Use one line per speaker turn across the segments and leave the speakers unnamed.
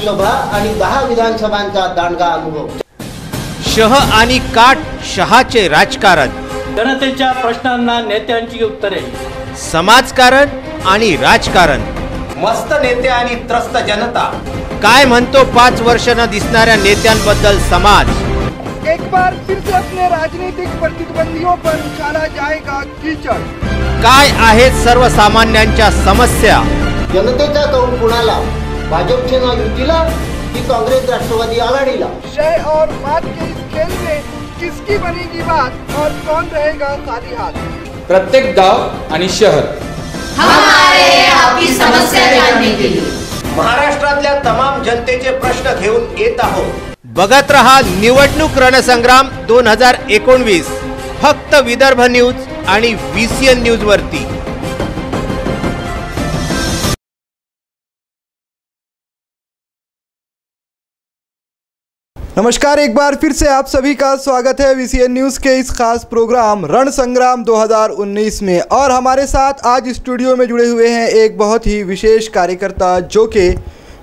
लोकसभा आणि 10 विधानसभांचा दांडगा अनुभव।
शह आणि काट शहाचे राजकारण,
जनतेच्या प्रश्नांना नेत्यांची उत्तरे,
समाजकारण आणि राजकारण,
मस्त नेते आणि त्रस्त जनता,
काय म्हणतो 5 वर्ष न दिसणाऱ्या नेत्यांबद्दल समाज।
एक बार फिर से अपने राजनीतिक प्रतिद्वंदियों पर उछाला जाएगा कीचड़।
काय आहेत सर्वसामान्यांच्या समस्या।
जनतेचा कौल कुणाला, भाजपच्या युतीला की काँग्रेस राष्ट्रवादी आघाडीला।
शय और बात के इस खेल में किसकी बनेगी बात और कौन रहेगा खाली हाथ।
प्रत्येक गांव आणि शहर
हमारे आपकी समस्या जानने के लिए
महाराष्ट्रातल्या तमाम जनतेचे प्रश्न घेऊन येत आहोत।
बघत रहा निवडणूक रणसंग्राम 2019 फक्त विदर्भ न्यूज आणि VCN न्यूज वरती।
नमस्कार, एक बार फिर से आप सभी का स्वागत है VCN न्यूज़ के इस खास प्रोग्राम रण संग्राम 2019 में। और हमारे साथ आज स्टूडियो में जुड़े हुए हैं एक बहुत ही विशेष कार्यकर्ता जो कि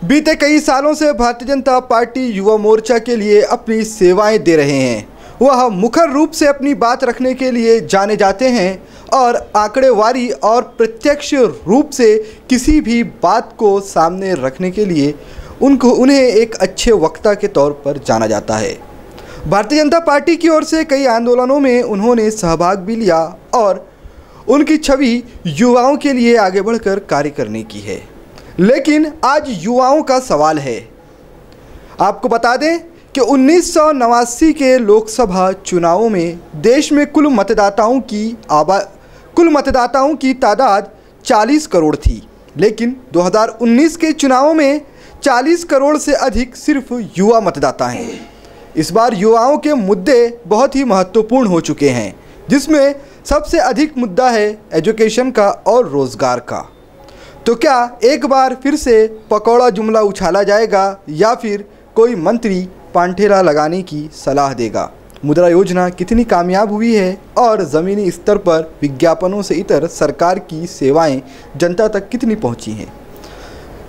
बीते कई सालों से भारतीय जनता पार्टी युवा मोर्चा के लिए अपनी सेवाएं दे रहे हैं। वह मुखर रूप से अपनी बात रखने के लिए जाने जाते हैं और आंकड़ेवारी और प्रत्यक्ष रूप से किसी भी बात को सामने रखने के लिए उन्हें एक अच्छे वक्ता के तौर पर जाना जाता है। भारतीय जनता पार्टी की ओर से कई आंदोलनों में उन्होंने सहभाग भी लिया और उनकी छवि युवाओं के लिए आगे बढ़कर कार्य करने की है। लेकिन आज युवाओं का सवाल है। आपको बता दें कि 1989 के लोकसभा चुनावों में देश में कुल मतदाताओं की तादाद 40 करोड़ थी, लेकिन 2019 के चुनावों में 40 करोड़ से अधिक सिर्फ युवा मतदाता हैं। इस बार युवाओं के मुद्दे बहुत ही महत्वपूर्ण हो चुके हैं, जिसमें सबसे अधिक मुद्दा है एजुकेशन का और रोज़गार का। तो क्या एक बार फिर से पकौड़ा जुमला उछाला जाएगा या फिर कोई मंत्री पांठेरा लगाने की सलाह देगा। मुद्रा योजना कितनी कामयाब हुई है और ज़मीनी स्तर पर विज्ञापनों से इतर सरकार की सेवाएं जनता तक कितनी पहुंची हैं।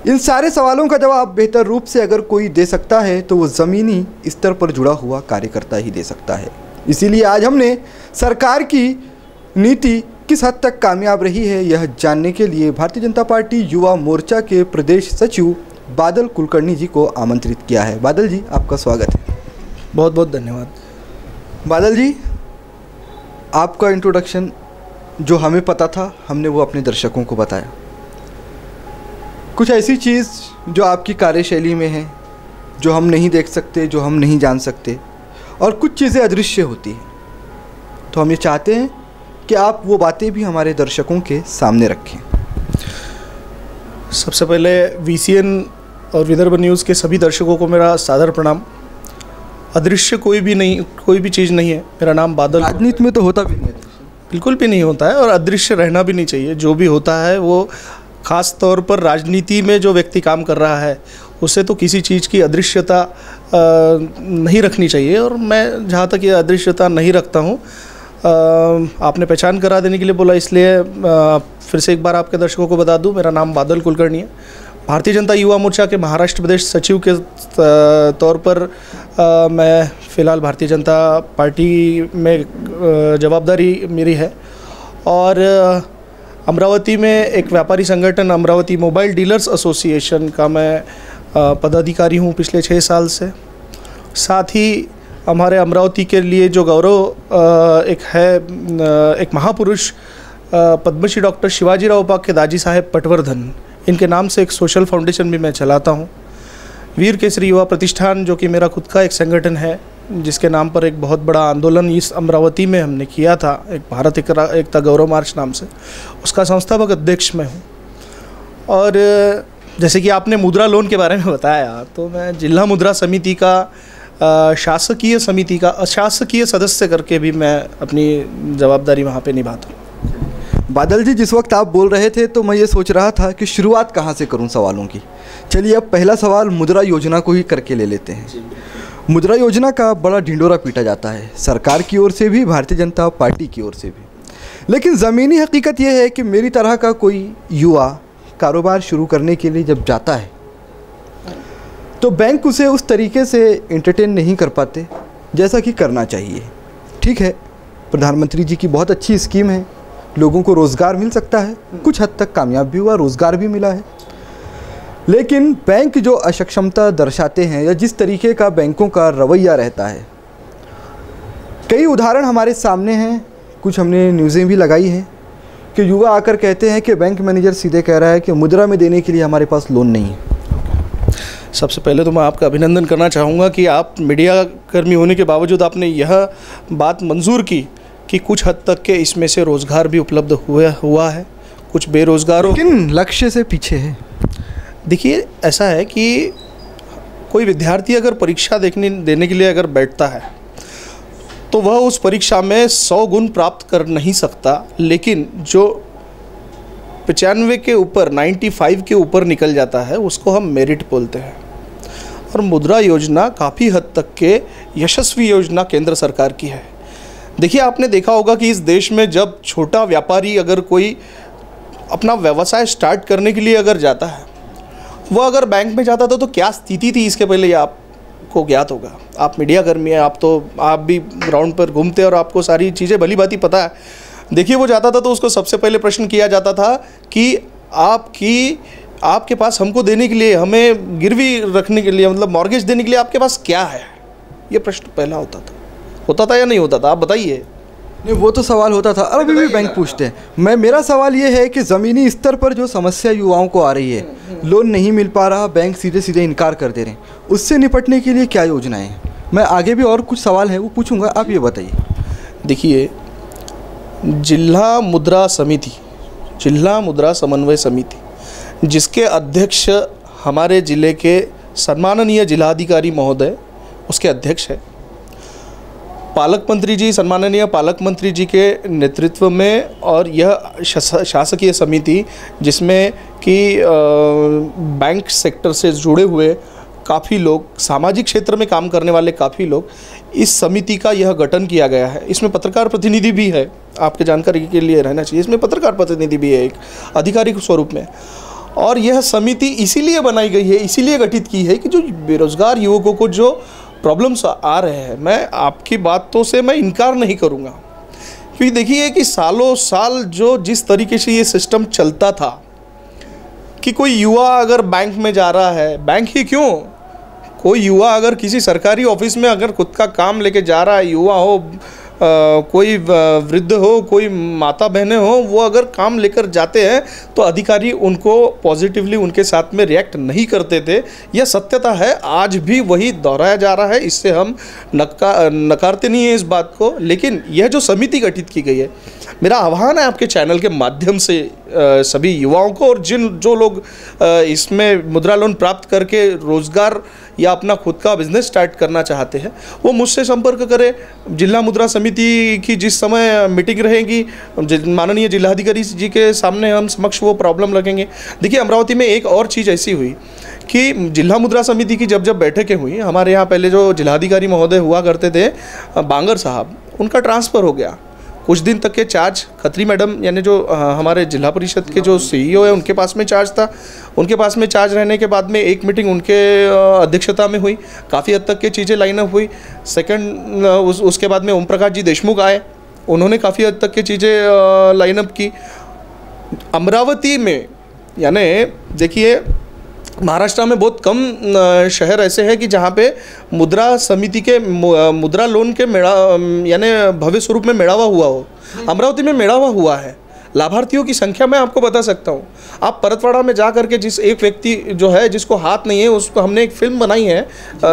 इन सारे सवालों का जवाब बेहतर रूप से अगर कोई दे सकता है तो वो ज़मीनी स्तर पर जुड़ा हुआ कार्यकर्ता ही दे सकता है। इसीलिए आज हमने सरकार की नीति किस हद तक कामयाब रही है यह जानने के लिए भारतीय जनता पार्टी युवा मोर्चा के प्रदेश सचिव बादल कुलकर्णी जी को आमंत्रित किया है। बादल जी, आपका स्वागत है।
बहुत बहुत धन्यवाद।
बादल जी, आपका इंट्रोडक्शन जो हमें पता था हमने वो अपने दर्शकों को बताया। कुछ ऐसी चीज़ जो आपकी कार्यशैली में है, जो हम नहीं देख सकते, जो हम नहीं जान सकते, और कुछ चीज़ें अदृश्य होती हैं, तो हम ये चाहते हैं कि आप वो बातें भी हमारे दर्शकों के सामने रखें।
सबसे पहले VCN और विदर्भ न्यूज़ के सभी दर्शकों को मेरा सादर प्रणाम। अदृश्य कोई भी चीज़ नहीं है। मेरा नाम बादल।
राजनीति में तो होता भी नहीं,
बिल्कुल भी नहीं होता है और अदृश्य रहना भी नहीं चाहिए। जो भी होता है वो ख़ास तौर पर राजनीति में जो व्यक्ति काम कर रहा है उससे तो किसी चीज़ की अदृश्यता नहीं रखनी चाहिए, और मैं जहाँ तक ये अदृश्यता नहीं रखता हूँ। आपने पहचान करा देने के लिए बोला, इसलिए फिर से एक बार आपके दर्शकों को बता दूं, मेरा नाम बादल कुलकर्णी है। भारतीय जनता युवा मोर्चा के महाराष्ट्र प्रदेश सचिव के तौर पर मैं फ़िलहाल भारतीय जनता पार्टी में जवाबदारी मेरी है। और अमरावती में एक व्यापारी संगठन अमरावती मोबाइल डीलर्स एसोसिएशन का मैं पदाधिकारी हूँ पिछले 6 साल से। साथ ही हमारे अमरावती के लिए जो गौरव एक महापुरुष पद्मश्री डॉक्टर शिवाजीराव उपाख्य दाजी साहेब पटवर्धन, इनके नाम से एक सोशल फाउंडेशन भी मैं चलाता हूँ। वीर केसरी युवा प्रतिष्ठान जो कि मेरा खुद का एक संगठन है, जिसके नाम पर एक बहुत बड़ा आंदोलन इस अमरावती में हमने किया था, एक भारत एकता गौरव मार्च नाम से, उसका संस्थापक अध्यक्ष मैं हूँ। और जैसे कि आपने मुद्रा लोन के बारे में बताया, तो मैं जिला मुद्रा समिति का शासकीय समिति का अशासकीय सदस्य करके भी मैं अपनी जवाबदारी वहाँ पे निभाता हूँ।
बादल जी, जिस वक्त आप बोल रहे थे तो मैं ये सोच रहा था कि शुरुआत कहाँ से करूँ सवालों की। चलिए, अब पहला सवाल मुद्रा योजना को ही करके ले लेते हैं। मुद्रा योजना का बड़ा ढिंडोरा पीटा जाता है, सरकार की ओर से भी, भारतीय जनता पार्टी की ओर से भी। लेकिन ज़मीनी हकीकत यह है कि मेरी तरह का कोई युवा कारोबार शुरू करने के लिए जब जाता है तो बैंक उसे उस तरीके से एंटरटेन नहीं कर पाते जैसा कि करना चाहिए। ठीक है, प्रधानमंत्री जी की बहुत अच्छी स्कीम है, लोगों को रोज़गार मिल सकता है, कुछ हद तक कामयाब भी हुआ, रोज़गार भी मिला है, लेकिन बैंक जो अक्षमता दर्शाते हैं या जिस तरीके का बैंकों का रवैया रहता है, कई उदाहरण हमारे सामने हैं, कुछ हमने न्यूज़ें भी लगाई हैं कि युवा आकर कहते हैं कि बैंक मैनेजर सीधे कह रहा है कि मुद्रा में देने के लिए हमारे पास लोन नहीं है।
सबसे पहले तो मैं आपका अभिनंदन करना चाहूँगा कि आप मीडिया कर्मी होने के बावजूद आपने यह बात मंजूर की कि कुछ हद तक के इसमें से रोज़गार भी उपलब्ध हुआ है, कुछ बेरोज़गारों
लेकिन लक्ष्य से पीछे है।
देखिए, ऐसा है कि कोई विद्यार्थी अगर परीक्षा देने के लिए अगर बैठता है तो वह उस परीक्षा में 100 गुण प्राप्त कर नहीं सकता, लेकिन जो 95 के ऊपर 95 के ऊपर निकल जाता है उसको हम मेरिट बोलते हैं। और मुद्रा योजना काफ़ी हद तक के यशस्वी योजना केंद्र सरकार की है। देखिए, आपने देखा होगा कि इस देश में जब छोटा व्यापारी अगर कोई अपना व्यवसाय स्टार्ट करने के लिए अगर जाता है, वह अगर बैंक में जाता था तो क्या स्थिति थी, इसके पहले आपको ज्ञात होगा। आप मीडिया कर्मी हैं, आप भी ग्राउंड पर घूमते और आपको सारी चीज़ें भली भांति पता है। देखिए, वो जाता था तो उसको सबसे पहले प्रश्न किया जाता था कि आपके पास हमको देने के लिए, हमें गिरवी रखने के लिए, मतलब मॉर्गेज देने के लिए आपके पास क्या है, ये प्रश्न पहला होता था या नहीं होता था, आप बताइए।
नहीं, वो तो सवाल होता था, अभी भी बैंक पूछते हैं। मेरा सवाल ये है कि ज़मीनी स्तर पर जो समस्या युवाओं को आ रही है, लोन नहीं मिल पा रहा, बैंक सीधे सीधे इनकार कर दे रहे हैं, उससे निपटने के लिए क्या योजनाएं हैं? मैं आगे भी और कुछ सवाल हैं वो पूछूंगा, आप ये बताइए।
देखिए, जिला मुद्रा समन्वय समिति जिसके अध्यक्ष हमारे ज़िले के सम्माननीय जिलाधिकारी महोदय उसके अध्यक्ष है, सम्माननीय पालक मंत्री जी के नेतृत्व में, और यह शासकीय समिति जिसमें कि बैंक सेक्टर से जुड़े हुए काफ़ी लोग, सामाजिक क्षेत्र में काम करने वाले काफ़ी लोग, इस समिति का यह गठन किया गया है। इसमें पत्रकार प्रतिनिधि भी है, आपके जानकारी के लिए रहना चाहिए, इसमें पत्रकार प्रतिनिधि भी है एक आधिकारिक स्वरूप में। और यह समिति इसीलिए बनाई गई है, इसीलिए गठित की है कि जो बेरोजगार युवकों को जो प्रॉब्लम्स आ रहे हैं, मैं आपकी बातों से मैं इनकार नहीं करूँगा, क्योंकि देखिए कि सालों साल जो जिस तरीके से ये सिस्टम चलता था कि कोई युवा अगर बैंक में जा रहा है, बैंक ही क्यों, कोई युवा अगर किसी सरकारी ऑफिस में अगर खुद का काम लेके जा रहा है, युवा हो, कोई वृद्ध हो, कोई माता बहनें हो, वो अगर काम लेकर जाते हैं तो अधिकारी उनको पॉजिटिवली उनके साथ में रिएक्ट नहीं करते थे। यह सत्यता है, आज भी वही दोहराया जा रहा है, इससे हम नकारते नहीं हैं इस बात को। लेकिन यह जो समिति गठित की गई है, मेरा आह्वान है आपके चैनल के माध्यम से सभी युवाओं को, और जो लोग इसमें मुद्रा लोन प्राप्त करके रोज़गार या अपना खुद का बिजनेस स्टार्ट करना चाहते हैं, वो मुझसे संपर्क करें। जिला मुद्रा समिति की जिस समय मीटिंग रहेगी, माननीय जिलाधिकारी जी के सामने हम समक्ष वो प्रॉब्लम रखेंगे। देखिए, अमरावती में एक और चीज़ ऐसी हुई कि जिला मुद्रा समिति की जब बैठकें हुई, हमारे यहाँ पहले जो जिलाधिकारी महोदय हुआ करते थे बांगर साहब, उनका ट्रांसफ़र हो गया। कुछ दिन तक के चार्ज खत्री मैडम, यानी जो हमारे जिला परिषद के जो CEO है, उनके पास में चार्ज था। उनके पास में चार्ज रहने के बाद में एक मीटिंग उनके अध्यक्षता में हुई, काफ़ी हद तक के चीज़ें लाइनअप हुई। सेकंड उसके बाद में ओम प्रकाश जी देशमुख आए, उन्होंने काफ़ी हद तक की चीज़ें लाइनअप की। अमरावती में, यानी देखिए, महाराष्ट्र में बहुत कम शहर ऐसे हैं कि जहाँ पे मुद्रा समिति के मुद्रा लोन के यानी भव्य स्वरूप में मेड़ावा हुआ हो। अमरावती में मेड़ावा हुआ है। लाभार्थियों की संख्या मैं आपको बता सकता हूँ। आप परतवाड़ा में जा करके जिस एक व्यक्ति जो है जिसको हाथ नहीं है, उसको हमने एक फिल्म बनाई है,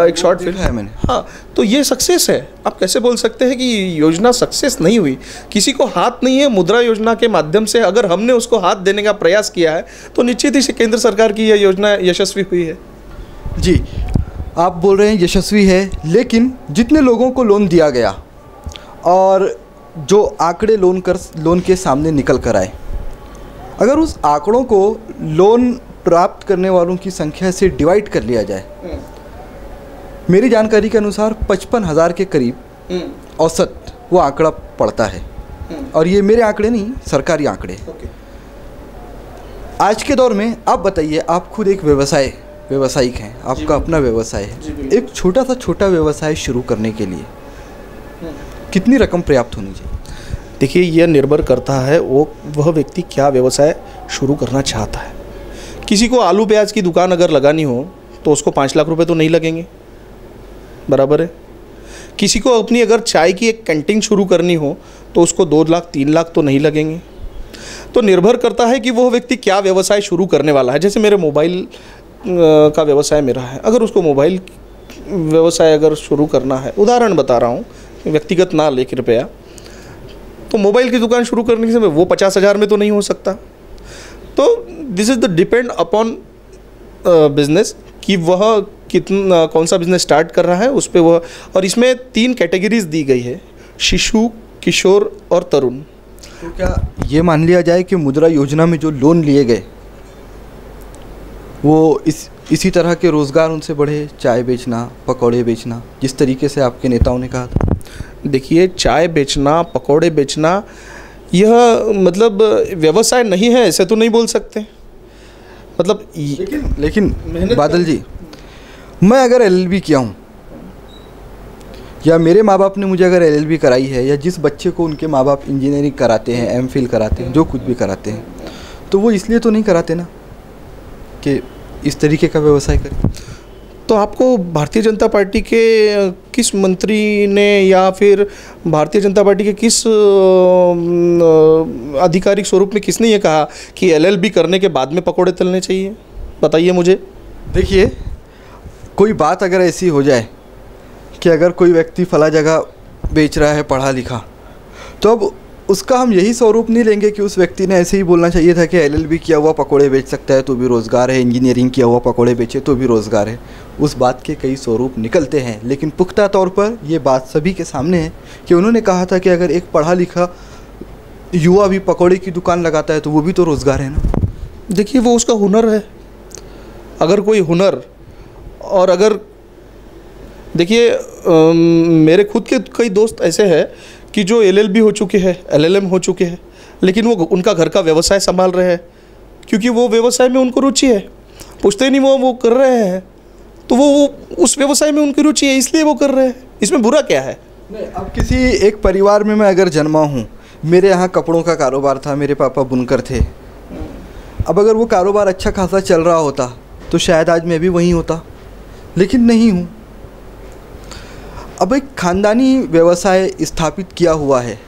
एक शॉर्ट फिल्म है मैंने। हाँ, तो ये सक्सेस है। आप कैसे बोल सकते हैं कि योजना सक्सेस नहीं हुई? किसी को हाथ नहीं है, मुद्रा योजना के माध्यम से अगर हमने उसको हाथ देने का प्रयास किया है तो निश्चित ही केंद्र सरकार की यह योजना यशस्वी हुई है।
जी, आप बोल रहे हैं यशस्वी है, लेकिन जितने लोगों को लोन दिया गया और जो आंकड़े लोन के सामने निकल कर आए, अगर उस आंकड़ों को लोन प्राप्त करने वालों की संख्या से डिवाइड कर लिया जाए, मेरी जानकारी के अनुसार 55,000 के करीब औसत वो आंकड़ा पड़ता है। और ये मेरे आंकड़े नहीं, सरकारी आंकड़े। आज के दौर में आप बताइए, आप खुद एक व्यवसाय व्यवसायिक हैं, आपका अपना व्यवसाय है, एक छोटा व्यवसाय शुरू करने के लिए कितनी रकम पर्याप्त होनी चाहिए?
देखिए, यह निर्भर करता है वह व्यक्ति क्या व्यवसाय शुरू करना चाहता है। किसी को आलू प्याज की दुकान अगर लगानी हो तो उसको 5 लाख रुपए तो नहीं लगेंगे, बराबर है। किसी को अपनी अगर चाय की एक कैंटीन शुरू करनी हो तो उसको 2 लाख 3 लाख तो नहीं लगेंगे। तो निर्भर करता है कि वह व्यक्ति क्या व्यवसाय शुरू करने वाला है। जैसे मेरे मोबाइल का व्यवसाय मेरा है, अगर उसको मोबाइल व्यवसाय अगर शुरू करना है, उदाहरण बता रहा हूँ, व्यक्तिगत ना ले कृपया, तो मोबाइल की दुकान शुरू करने से वो 50,000 में तो नहीं हो सकता। तो this is the depend upon business कि वह कितना कौन सा बिजनेस स्टार्ट कर रहा है उस पर वह। और इसमें 3 कैटेगरीज दी गई है, शिशु, किशोर और तरुण।
तो क्या ये मान लिया जाए कि मुद्रा योजना में जो लोन लिए गए वो इसी तरह के रोज़गार उनसे बढ़े, चाय बेचना, पकौड़े बेचना, जिस तरीके से आपके नेताओं ने कहा था?
देखिए, चाय बेचना, पकौड़े बेचना, यह मतलब व्यवसाय नहीं है, ऐसे तो नहीं बोल सकते। मतलब
लेकिन बादल जी, मैं अगर LLB किया हूँ या मेरे माँ बाप ने मुझे अगर LLB कराई है, या जिस बच्चे को उनके माँ बाप इंजीनियरिंग कराते हैं, MPhil कराते हैं, जो कुछ भी कराते हैं, तो वो इसलिए तो नहीं कराते ना कि इस तरीके का व्यवसाय करें।
तो आपको भारतीय जनता पार्टी के किस मंत्री ने या फिर भारतीय जनता पार्टी के किस आधिकारिक स्वरूप में किसने ये कहा कि LLB करने के बाद में पकौड़े तलने चाहिए? बताइए मुझे।
देखिए, कोई बात अगर ऐसी हो जाए कि अगर कोई व्यक्ति फला जगह बेच रहा है पढ़ा लिखा, तो अब उसका हम यही स्वरूप नहीं लेंगे कि उस व्यक्ति ने ऐसे ही बोलना चाहिए था कि LLB किया हुआ पकौड़े बेच सकता है तो भी रोज़गार है, इंजीनियरिंग किया हुआ पकौड़े बेचे तो भी रोज़गार है। उस बात के कई स्वरूप निकलते हैं, लेकिन पुख्ता तौर पर ये बात सभी के सामने है कि उन्होंने कहा था कि अगर एक पढ़ा लिखा युवा भी पकौड़े की दुकान लगाता है तो वो भी तो रोज़गार है ना।
देखिए, वो उसका हुनर है। अगर कोई हुनर, और अगर देखिए मेरे खुद के कई दोस्त ऐसे हैं कि जो LLB हो चुके हैं, LLM हो चुके हैं, लेकिन वो उनका घर का व्यवसाय संभाल रहे हैं क्योंकि वो व्यवसाय में उनको रुचि है। पूछते नहीं वो कर रहे हैं, तो वो उस व्यवसाय में उनकी रुचि है इसलिए वो कर रहे हैं। इसमें बुरा क्या है?
नहीं, अब किसी एक परिवार में मैं अगर जन्मा हूँ, मेरे यहाँ कपड़ों का कारोबार था, मेरे पापा बुनकर थे, अब अगर वो कारोबार अच्छा खासा चल रहा होता तो शायद आज मैं भी वहीं होता, लेकिन नहीं हूँ। अब एक खानदानी व्यवसाय स्थापित किया हुआ है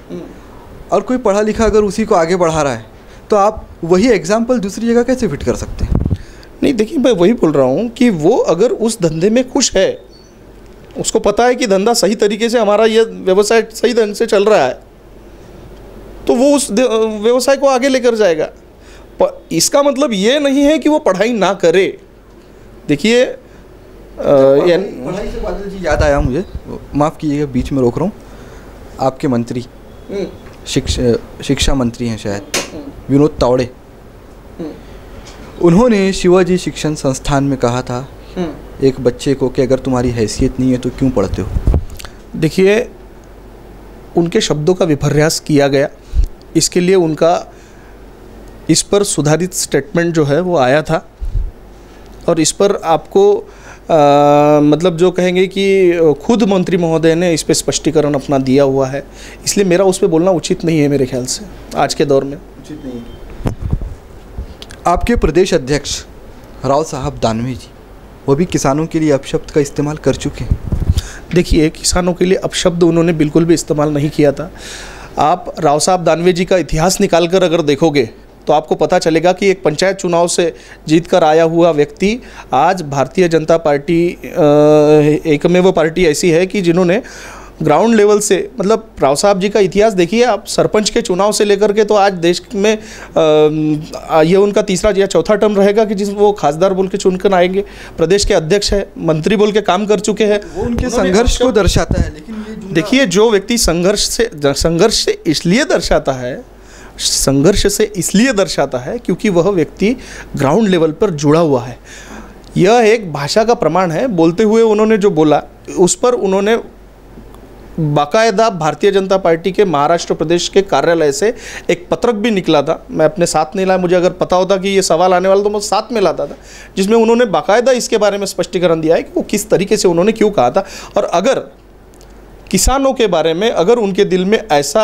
और कोई पढ़ा लिखा अगर उसी को आगे बढ़ा रहा है, तो आप वही एग्जाम्पल दूसरी जगह कैसे फिट कर सकते हैं?
नहीं, देखिए, मैं वही बोल रहा हूँ कि वो अगर उस धंधे में खुश है, उसको पता है कि धंधा सही तरीके से, हमारा यह व्यवसाय सही ढंग से चल रहा है, तो वो उस व्यवसाय को आगे लेकर जाएगा। इसका मतलब ये नहीं है कि वो पढ़ाई ना करे। देखिए,
पढ़ाई से बादल जी याद आया मुझे, माफ़ कीजिएगा बीच में रोक रहा हूँ, आपके मंत्री शिक्षा मंत्री हैं शायद, विनोद तावड़े, उन्होंने शिवाजी शिक्षण संस्थान में कहा था एक बच्चे को कि अगर तुम्हारी हैसियत नहीं है तो क्यों पढ़ते हो।
देखिए, उनके शब्दों का विपर्यास किया गया, इसके लिए उनका इस पर सुधारित स्टेटमेंट जो है वो आया था, और इस पर आपको मतलब जो कहेंगे कि खुद मंत्री महोदय ने इस पर स्पष्टीकरण अपना दिया हुआ है, इसलिए मेरा उस पर बोलना उचित नहीं है। मेरे ख्याल से आज के दौर में उचित नहीं है।
आपके प्रदेश अध्यक्ष राव साहब दानवे जी, वो भी किसानों के लिए अपशब्द का इस्तेमाल कर चुके हैं।
देखिए, किसानों के लिए अपशब्द उन्होंने बिल्कुल भी इस्तेमाल नहीं किया था। आप राव साहब दानवे जी का इतिहास निकाल कर अगर देखोगे तो आपको पता चलेगा कि एक पंचायत चुनाव से जीतकर आया हुआ व्यक्ति आज भारतीय जनता पार्टी एकमेव पार्टी ऐसी है कि जिन्होंने ग्राउंड लेवल से, मतलब राव साहब जी का इतिहास देखिए आप, सरपंच के चुनाव से लेकर के तो आज देश में ये उनका तीसरा या चौथा टर्म रहेगा कि जिस वो खासदार बोल के चुनकर आएंगे। प्रदेश के अध्यक्ष है, मंत्री बोल के काम कर चुके हैं,
वो उनके संघर्ष को दर्शाता है। लेकिन ये
देखिए, जो व्यक्ति संघर्ष से इसलिए दर्शाता है क्योंकि वह व्यक्ति ग्राउंड लेवल पर जुड़ा हुआ है। यह एक भाषा का प्रमाण है। बोलते हुए उन्होंने जो बोला उस पर उन्होंने बाकायदा भारतीय जनता पार्टी के महाराष्ट्र प्रदेश के कार्यालय से एक पत्रक भी निकला था। मैं अपने साथ नहीं लाया, मुझे अगर पता होता कि ये सवाल आने वाला तो मैं साथ में लाता था, जिसमें उन्होंने बाकायदा इसके बारे में स्पष्टीकरण दिया है कि वो किस तरीके से उन्होंने क्यों कहा था। और अगर किसानों के बारे में अगर उनके दिल में ऐसा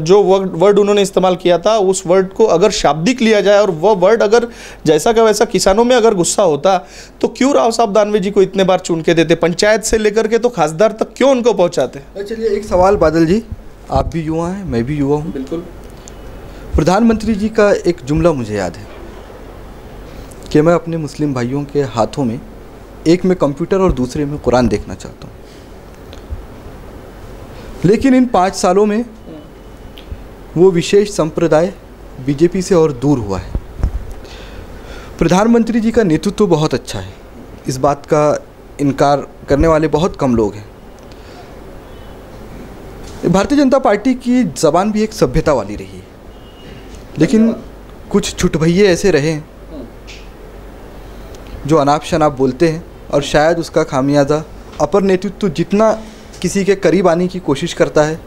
जो वर्ड उन्होंने इस्तेमाल किया था, उस वर्ड को अगर शाब्दिक लिया जाए और वो वर्ड अगर जैसा का वैसा किसानों में अगर गुस्सा होता, तो क्यों राव साहब दानवे जी को इतने बार चुन के देते? पंचायत से लेकर के तो खासदार तक क्यों उनको पहुंचाते?
चलिए एक सवाल बादल जी, आप भी युवा हैं, मैं भी युवा हूँ।
बिल्कुल।
प्रधानमंत्री जी का एक जुमला मुझे याद है कि मैं अपने मुस्लिम भाइयों के हाथों में एक में कंप्यूटर और दूसरे में कुरान देखना चाहता हूँ। लेकिन इन 5 सालों में वो विशेष संप्रदाय बीजेपी से और दूर हुआ है। प्रधानमंत्री जी का नेतृत्व बहुत अच्छा है, इस बात का इनकार करने वाले बहुत कम लोग हैं। भारतीय जनता पार्टी की ज़बान भी एक सभ्यता वाली रही है, लेकिन कुछ छुटभैये ऐसे रहे हैं जो अनाप शनाप बोलते हैं, और शायद उसका खामियाजा अपर नेतृत्व जितना किसी के करीब आने की कोशिश करता है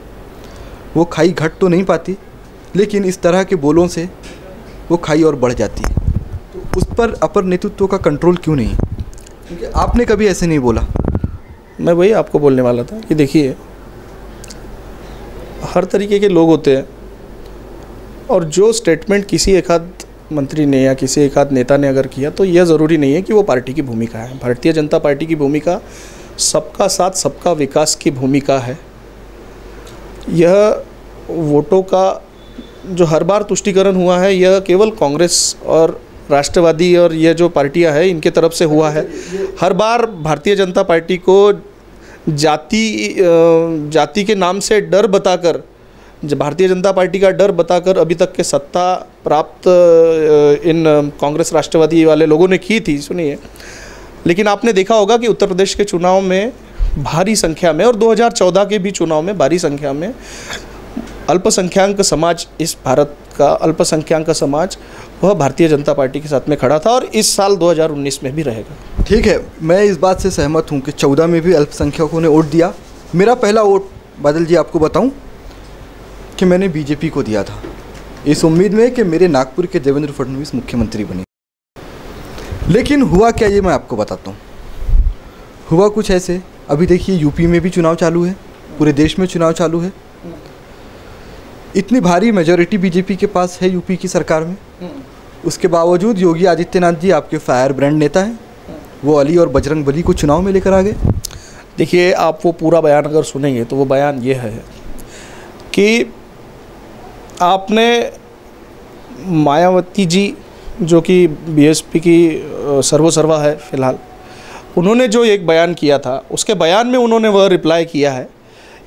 वो खाई घट तो नहीं पाती, लेकिन इस तरह के बोलों से वो खाई और बढ़ जाती है। तो उस पर अपर नेतृत्व का कंट्रोल क्यों नहीं है? क्योंकि आपने कभी ऐसे नहीं बोला।
मैं वही आपको बोलने वाला था कि देखिए, हर तरीके के लोग होते हैं, और जो स्टेटमेंट किसी एक आध मंत्री ने या किसी एक आध नेता ने अगर किया तो यह ज़रूरी नहीं है कि वो पार्टी की भूमिका है। भारतीय जनता पार्टी की भूमिका सबका साथ सबका विकास की भूमिका है। यह वोटों का जो हर बार तुष्टीकरण हुआ है, यह केवल कांग्रेस और राष्ट्रवादी और ये जो पार्टियां हैं इनके तरफ से हुआ है। हर बार भारतीय जनता पार्टी को जाति के नाम से डर बताकर, भारतीय जनता पार्टी का डर बताकर अभी तक के सत्ता प्राप्त इन कांग्रेस राष्ट्रवादी वाले लोगों ने की थी। सुनिए, लेकिन आपने देखा होगा कि उत्तर प्रदेश के चुनाव में भारी संख्या में और 2014 के भी चुनाव में भारी संख्या में अल्पसंख्यक समाज, इस भारत का अल्पसंख्यक समाज वह भारतीय जनता पार्टी के साथ में खड़ा था, और इस साल 2019 में भी रहेगा।
ठीक है, मैं इस बात से सहमत हूँ कि 14 में भी अल्पसंख्यकों ने वोट दिया। मेरा पहला वोट बादल जी आपको बताऊँ कि मैंने बीजेपी को दिया था, इस उम्मीद में कि मेरे नागपुर के देवेंद्र फडणवीस मुख्यमंत्री बने। लेकिन हुआ क्या, ये मैं आपको बताता हूँ। हुआ कुछ ऐसे, अभी देखिए यूपी में भी चुनाव चालू है, पूरे देश में चुनाव चालू है। इतनी भारी मेजॉरिटी बीजेपी के पास है यूपी की सरकार में, उसके बावजूद योगी आदित्यनाथ जी आपके फायर ब्रांड नेता हैं, वो अली और बजरंग बली को चुनाव में लेकर आ गए।
देखिए, आप वो पूरा बयान अगर सुनेंगे तो वो बयान ये है कि आपने मायावती जी जो कि बीएसपी की सर्वसर्वा है फिलहाल, उन्होंने जो एक बयान किया था उसके बयान में उन्होंने वह रिप्लाई किया है,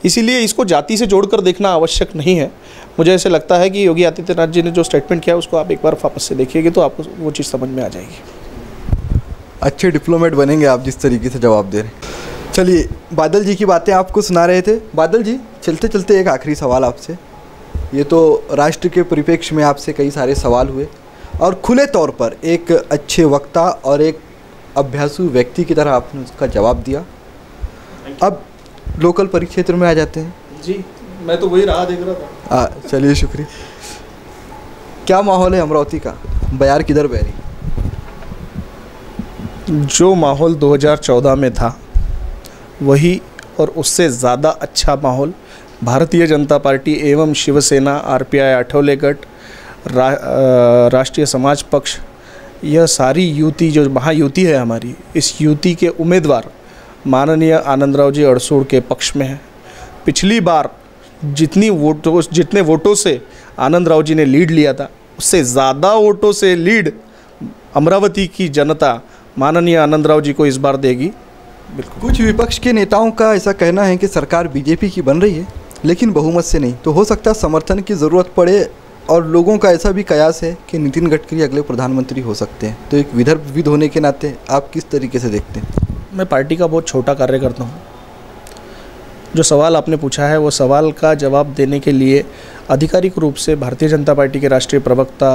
इसीलिए इसको जाति से जोड़कर देखना आवश्यक नहीं है। मुझे ऐसे लगता है कि योगी आदित्यनाथ जी ने जो स्टेटमेंट किया उसको आप एक बार वापस से देखिएगा तो आपको वो चीज़ समझ में आ जाएगी।
अच्छे डिप्लोमेट बनेंगे आप जिस तरीके से जवाब दे रहे हैं। चलिए, बादल जी की बातें आपको सुना रहे थे। बादल जी, चलते चलते एक आखिरी सवाल आपसे। ये तो राष्ट्र के परिप्रेक्ष्य में आपसे कई सारे सवाल हुए, और खुले तौर पर एक अच्छे वक्ता और एक अभ्यासु व्यक्ति की तरह आपने उसका जवाब दिया। अब लोकल परिक्षेत्र में आ जाते हैं।
जी, मैं तो वही राह देख रहा था।
चलिए, शुक्रिया। क्या माहौल है अमरावती का? बयार किधर बह रही?
जो माहौल 2014 में था वही और उससे ज़्यादा अच्छा माहौल भारतीय जनता पार्टी एवं शिवसेना, आरपीआई, आठवले गट, राष्ट्रीय समाज पक्ष, यह सारी युति जो महायुति है हमारी, इस युति के उम्मीदवार माननीय आनंदराव जी अड़सूड़ के पक्ष में है। पिछली बार जितने वोटों से आनंदराव जी ने लीड लिया था, उससे ज़्यादा वोटों से लीड अमरावती की जनता माननीय आनंदराव जी को इस बार देगी। बिल्कुल।
कुछ विपक्ष के नेताओं का ऐसा कहना है कि सरकार बीजेपी की बन रही है, लेकिन बहुमत से नहीं, तो हो सकता है समर्थन की ज़रूरत पड़े, और लोगों का ऐसा भी कयास है कि नितिन गडकरी अगले प्रधानमंत्री हो सकते हैं। तो एक विदर्भविद होने के नाते आप किस तरीके से देखते हैं?
मैं पार्टी का बहुत छोटा कार्यकर्ता हूँ, जो सवाल आपने पूछा है वो सवाल का जवाब देने के लिए आधिकारिक रूप से भारतीय जनता पार्टी के राष्ट्रीय प्रवक्ता,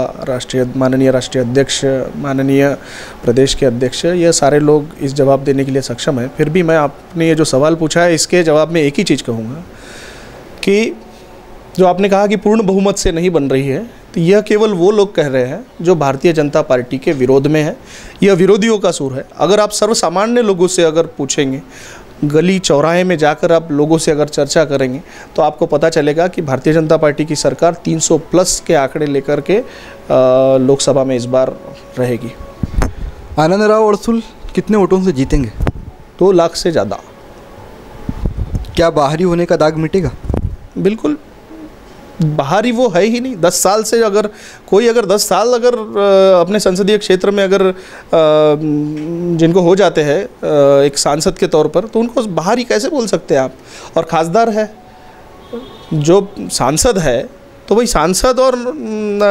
माननीय राष्ट्रीय अध्यक्ष, माननीय प्रदेश के अध्यक्ष, ये सारे लोग इस जवाब देने के लिए सक्षम हैं। फिर भी मैं आपने ये जो सवाल पूछा है इसके जवाब में एक ही चीज़ कहूँगा कि जो आपने कहा कि पूर्ण बहुमत से नहीं बन रही है, तो यह केवल वो लोग कह रहे हैं जो भारतीय जनता पार्टी के विरोध में है। यह विरोधियों का सुर है। अगर आप सर्वसामान्य लोगों से अगर पूछेंगे, गली चौराहे में जाकर आप लोगों से अगर चर्चा करेंगे, तो आपको पता चलेगा कि भारतीय जनता पार्टी की सरकार 300 प्लस के आंकड़े लेकर के लोकसभा में इस बार रहेगी।
आनंद राव अड़सुल कितने वोटों से जीतेंगे?
2 लाख से ज़्यादा।
क्या बाहरी होने का दाग मिटेगा?
बिल्कुल, बाहरी वो है ही नहीं। 10 साल से अगर 10 साल अगर अपने संसदीय क्षेत्र में अगर जिनको हो जाते हैं एक सांसद के तौर पर, तो उनको बाहरी कैसे बोल सकते हैं आप? और खासदार है जो सांसद है, तो वही सांसद और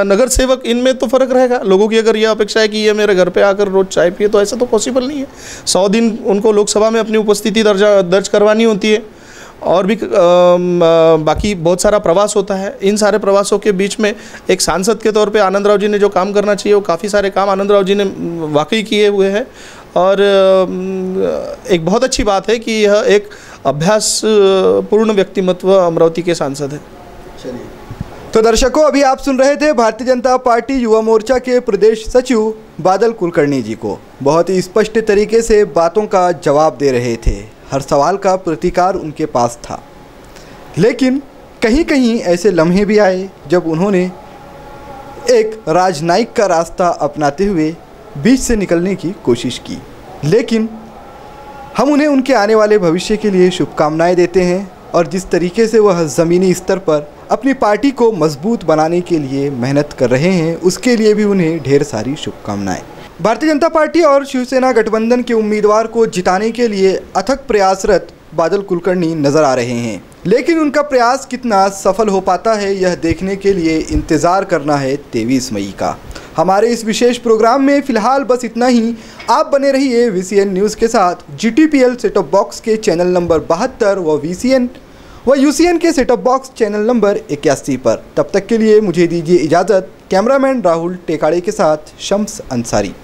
नगर सेवक, इनमें तो फ़र्क रहेगा। लोगों की अगर ये अपेक्षा है कि ये मेरे घर पे आकर रोज़ चाय पिए, तो ऐसा तो पॉसिबल नहीं है। 100 दिन उनको लोकसभा में अपनी उपस्थिति दर्ज करवानी होती है, और भी बाकी बहुत सारा प्रवास होता है। इन सारे प्रवासों के बीच में एक सांसद के तौर पे आनंद राव जी ने जो काम करना चाहिए, वो काफ़ी सारे काम आनंद राव जी ने वाकई किए हुए हैं। और एक बहुत अच्छी बात है कि यह एक अभ्यास पूर्ण व्यक्तिमत्व अमरावती के सांसद है।
चलिए, तो दर्शकों, अभी आप सुन रहे थे भारतीय जनता पार्टी युवा मोर्चा के प्रदेश सचिव बादल कुलकर्णी जी को। बहुत ही स्पष्ट तरीके से बातों का जवाब दे रहे थे। हर सवाल का प्रतिकार उनके पास था। लेकिन कहीं कहीं ऐसे लम्हे भी आए जब उन्होंने एक राजनयिक का रास्ता अपनाते हुए बीच से निकलने की कोशिश की। लेकिन हम उन्हें उनके आने वाले भविष्य के लिए शुभकामनाएं देते हैं, और जिस तरीके से वह ज़मीनी स्तर पर अपनी पार्टी को मजबूत बनाने के लिए मेहनत कर रहे हैं, उसके लिए भी उन्हें ढेर सारी शुभकामनाएं। भारतीय जनता पार्टी और शिवसेना गठबंधन के उम्मीदवार को जिताने के लिए अथक प्रयासरत बादल कुलकर्णी नजर आ रहे हैं। लेकिन उनका प्रयास कितना सफल हो पाता है, यह देखने के लिए इंतज़ार करना है 23 मई का। हमारे इस विशेष प्रोग्राम में फ़िलहाल बस इतना ही। आप बने रहिए VCN न्यूज़ के साथ। GTPL सेटअप बॉक्स के चैनल नंबर 72 व UCN के सेटअप बॉक्स चैनल नंबर 81 पर। तब तक के लिए मुझे दीजिए इजाज़त। कैमरामैन राहुल टेकाड़े के साथ शम्स अंसारी।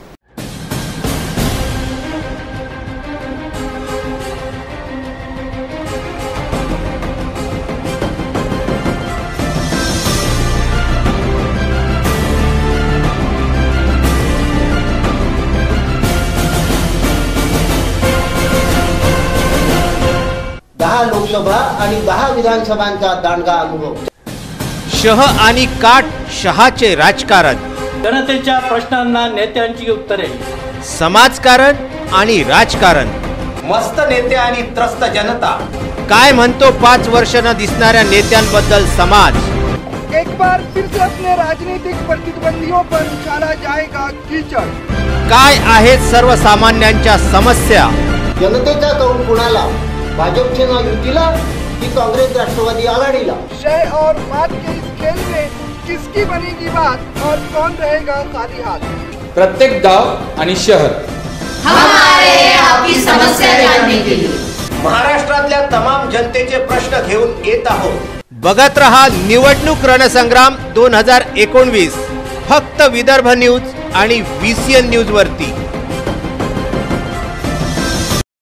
लोकसभा आणि 10 विधानसभांचा दांडगा अनुभव।
शह आणि काट शहाचे राजकारण,
जनतेच्या प्रश्नांना नेत्यांची उत्तरे,
समाजकारण आणि राजकारण,
मस्त नेते आणि त्रस्त जनता,
काय म्हणतो 5 वर्ष न दिसणाऱ्या नेत्यांबद्दल समाज।
एक बार फिर से अपने राजनीतिक प्रतिद्वंदियों पर उछाला जाएगा कीचड़।
काय आहेत सर्वसामान्यांच्या समस्या।
जनतेचा कौल कुणाला? भाजपचे नाव युतीला की कांग्रेस राष्ट्रवादी आघाडीला?
शय और मात के इस खेल में किसकी बनेगी बात और कौन रहेगा खाली हाथ?
प्रत्येक गाव आणि शहर
हमारे आपकी समस्या जानने के लिए
महाराष्ट्रातल्या तमाम जनतेचे प्रश्न घेऊन येत आहोत।
बघत रहा निवडणूक रणसंग्राम 2019, फक्त विदर्भ न्यूज आणि VCN न्यूज वरती।